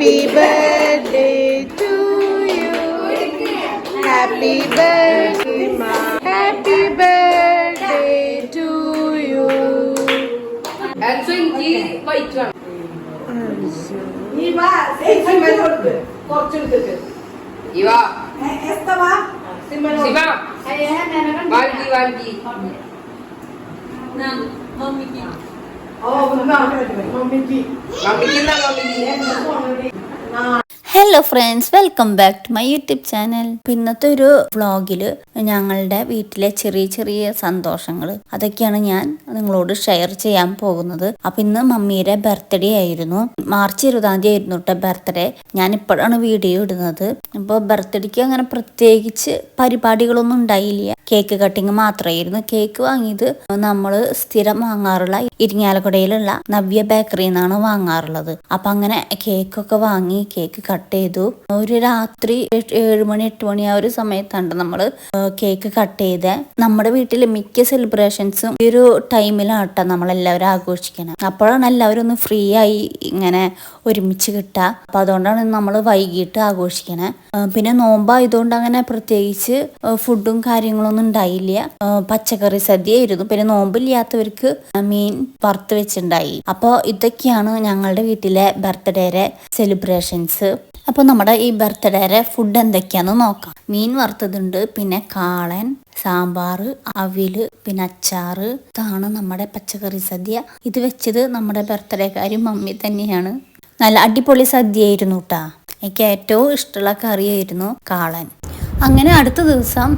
Happy birthday to you. Happy birthday, Ma. Happy birthday to you. And so in key, white one. Iva, Iva. estaba. Siva. Valdi. Oh, mami. Hello friends, welcome back to my YouTube channel. ഇന്നത്തെ ഒരു വ്ളോഗിൽ ഞങ്ങളുടെ വീട്ടിലെ ചെറിയ ചെറിയ സന്തോഷങ്ങൾ അതൊക്കെയാണ് ഞാൻ നിങ്ങളോട് ഷെയർ ചെയ്യാൻ പോകുന്നത്. അപ്പം ഇന്ന് മമ്മിയുടെ ബർത്ത്ഡേ ആയിരുന്നു. മാർച്ച് 20 ആയിരുന്നു കേട്ടോ ബർത്ത്ഡേ. ഞാൻ ഇപ്പോഴാണ് വീഡിയോ ഇടുന്നത്. അപ്പോൾ ബർത്ത്ഡേക്ക് അങ്ങനെ പ്രത്യേകിച്ച് പരിപാടികളൊന്നും ഉണ്ടായില്ല. കേക്ക് കട്ടിങ് മാത്രമായിരുന്നു. കേക്ക് വാങ്ങിയത് നമ്മൾ സ്ഥിരം വാങ്ങാറുള്ള ഇരിങ്ങാലക്കുടയിലുള്ള നവ്യ ബേക്കറിയിൽ നിന്നാണ് വാങ്ങാറുള്ളത്. അപ്പം അങ്ങനെ കേക്കൊക്കെ വാങ്ങി കേക്ക് കട്ട് ചെയ്തു. ഒരു രാത്രി 7 മണി 8 മണി ആ ഒരു സമയത്താണ് നമ്മൾ കേക്ക് കട്ട് ചെയ്ത്. നമ്മുടെ വീട്ടിൽ മിക്ക സെലിബ്രേഷൻസും ഈ ഒരു ടൈമിലാട്ടോ നമ്മളെല്ലാവരും ആഘോഷിക്കണം. അപ്പോഴാണ് എല്ലാവരും ഒന്ന് ഫ്രീ ആയി ഇങ്ങനെ ഒരുമിച്ച് കിട്ടുക. അപ്പം അതുകൊണ്ടാണ് നമ്മൾ വൈകിട്ട് ആഘോഷിക്കണേ. പിന്നെ നോമ്പായതുകൊണ്ട് അങ്ങനെ പ്രത്യേകിച്ച് ഫുഡും കാര്യങ്ങളൊന്നും ഉണ്ടായില്ല. പച്ചക്കറി സദ്യയായിരുന്നു. പിന്നെ നോമ്പില്ലാത്തവർക്ക് മീൻ വറുത്ത് വെച്ചിട്ടുണ്ടായി. അപ്പോൾ ഇതൊക്കെയാണ് ഞങ്ങളുടെ വീട്ടിലെ ബർത്ത്ഡേയുടെ സെലിബ്രേഷൻസ്. അപ്പോൾ നമ്മുടെ ഈ ബർത്ത്ഡേയുടെ ഫുഡ് എന്തൊക്കെയാണെന്ന് നോക്കാം. മീൻ വറുത്തതുണ്ട്, പിന്നെ കാളൻ, സാമ്പാർ, അവില്, പിന്നെ അച്ചാറ്. ഇതാണ് നമ്മുടെ പച്ചക്കറി സദ്യ. ഇത് വെച്ചത് നമ്മുടെ ബർത്ത്ഡേക്കാരി മമ്മി തന്നെയാണ്. നല്ല അടിപൊളി സദ്യയായിരുന്നു കേട്ടാ. എനിക്ക് ഏറ്റവും ഇഷ്ടമുള്ള കറിയായിരുന്നു കാളൻ. അങ്ങനെ അടുത്ത ദിവസം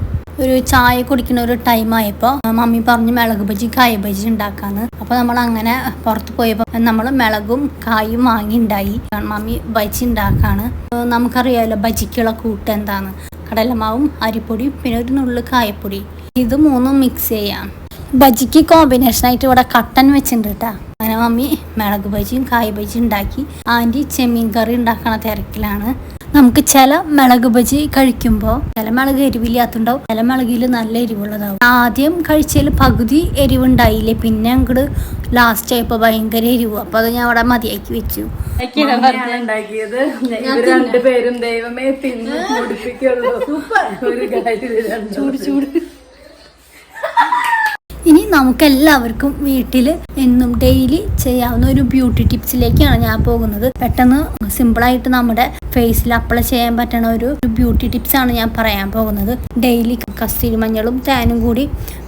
ഒരു ചായ കുടിക്കുന്ന ഒരു ടൈമായപ്പോൾ മമ്മി പറഞ്ഞു മിളക് ബജി കായ ബജി ഉണ്ടാക്കാന്ന്. അപ്പോൾ നമ്മൾ അങ്ങനെ പുറത്ത് പോയപ്പോൾ നമ്മൾ മിളകും കായും വാങ്ങി ഉണ്ടായി. മമ്മി ബജി ഉണ്ടാക്കാണ്. നമുക്കറിയാമല്ലോ ബജിക്കുള്ള കൂട്ട് എന്താണ്. കടലമാവും അരിപ്പൊടിയും പിന്നെ ഒരു നുള്ളു കായപ്പൊടി, ഇത് മൂന്നും മിക്സ് ചെയ്യാം. ബജിക്ക് കോമ്പിനേഷനായിട്ട് ഇവിടെ കട്ടൻ വെച്ചിട്ടുണ്ട് കേട്ടോ. അങ്ങനെ മമ്മി മിളക് ബജിയും കായ ബജിയും ഉണ്ടാക്കി. ആൻറ്റി ചെമ്മീൻ കറി ഉണ്ടാക്കണ തിരക്കിലാണ്. നമുക്ക് ചില മിളക് ബജി കഴിക്കുമ്പോൾ ചില മിളക് എരിവില്ലാത്തുണ്ടാവും, ചില മിളകിൽ നല്ല എരിവുള്ളതാവും. ആദ്യം കഴിച്ചതിൽ പകുതി എരിവുണ്ടായില്ലേ, പിന്നെ അങ്ങോട്ട് ലാസ്റ്റ് ആയപ്പോൾ ഭയങ്കര എരിവ്. അപ്പോൾ അത് ഞാൻ അവിടെ മതിയാക്കി വെച്ചു. ഉണ്ടാക്കിയത് രണ്ടുപേരും ദൈവമേ തിന്ന് മുടിപ്പിക്കുള്ളൂ. ചൂട് ഇനി നമുക്കെല്ലാവർക്കും വീട്ടിൽ എന്നും ഡെയിലി ചെയ്യാവുന്ന ഒരു ബ്യൂട്ടി ടിപ്സിലേക്കാണ് ഞാൻ പോകുന്നത്. പെട്ടെന്ന് സിമ്പിളായിട്ട് നമ്മുടെ ഫേസിൽ അപ്ലൈ ചെയ്യാൻ പറ്റുന്ന ഒരു ബ്യൂട്ടി ടിപ്സാണ് ഞാൻ പറയാൻ പോകുന്നത്. ഡെയിലി കസ്തൂരി മഞ്ഞളും തേനും കൂടി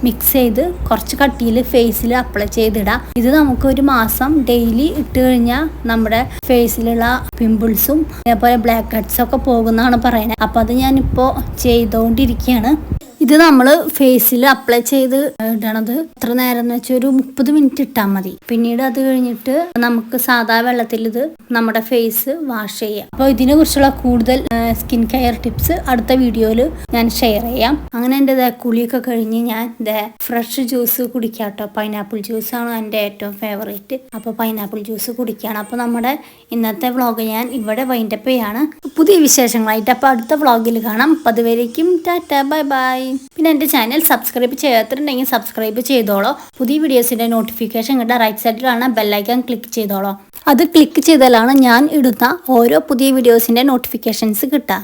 മിക്സ് ചെയ്ത് കുറച്ച് കട്ടിയിൽ ഫേസിൽ അപ്ലൈ ചെയ്തിടാം. ഇത് നമുക്ക് ഒരു മാസം ഡെയിലി ഇട്ട് കഴിഞ്ഞാൽ നമ്മുടെ ഫേസിലുള്ള പിമ്പിൾസും അതേപോലെ ബ്ലാക്ക് ഹെഡ്സ് ഒക്കെ പോകുന്നതാണ് പറയുന്നത്. അപ്പോൾ അത് ഞാനിപ്പോൾ ചെയ്തുകൊണ്ടിരിക്കുകയാണ്. ഇത് നമ്മൾ ഫേസിൽ അപ്ലൈ ചെയ്ത് ഇടണത് എത്ര നേരം എന്ന് വെച്ചാൽ ഒരു 30 മിനിറ്റ് ഇട്ടാൽ മതി. പിന്നീട് അത് കഴിഞ്ഞിട്ട് നമുക്ക് സാധാ വെള്ളത്തിൽ ഇത് നമ്മുടെ ഫേസ് വാഷ് ചെയ്യാം. അപ്പോൾ ഇതിനെ കുറിച്ചുള്ള കൂടുതൽ സ്കിൻ കെയർ ടിപ്സ് അടുത്ത വീഡിയോയിൽ ഞാൻ ഷെയർ ചെയ്യാം. അങ്ങനെ എൻ്റെ കുളിയൊക്കെ കഴിഞ്ഞ് ഞാൻ ഫ്രഷ് ജ്യൂസ് കുടിക്കാം കേട്ടോ. പൈനാപ്പിൾ ജ്യൂസാണ് എൻ്റെ ഏറ്റവും ഫേവറേറ്റ്. അപ്പോൾ പൈനാപ്പിൾ ജ്യൂസ് കുടിക്കുകയാണ്. അപ്പോൾ നമ്മുടെ ഇന്നത്തെ വ്ളോഗ് ഞാൻ ഇവിടെ വൈൻഡപ്പ് ചെയ്യാണ്. പുതിയ വിശേഷങ്ങളായിട്ട് അപ്പോൾ അടുത്ത വ്ളോഗിൽ കാണാം. അപ്പോൾ അതുവരേക്കും ടാറ്റ, ബൈ ബൈ. പിന്നെ എൻ്റെ ചാനൽ സബ്സ്ക്രൈബ് ചെയ്യാത്തിട്ടുണ്ടെങ്കിൽ സബ്സ്ക്രൈബ് ചെയ്തോളൂ. പുതിയ വീഡിയോസിൻ്റെ നോട്ടിഫിക്കേഷൻ കിട്ടാൻ റൈറ്റ് സൈഡിലാണ് ബെല്ലൈക്കൺ ക്ലിക്ക് ചെയ്തോളൂ. അത് ക്ലിക്ക് ചെയ്താലാണ് ഞാൻ ഇടുന്ന ഓരോ പുതിയ വീഡിയോസിൻ്റെ നോട്ടിഫിക്കേഷൻസ് കിട്ടുക.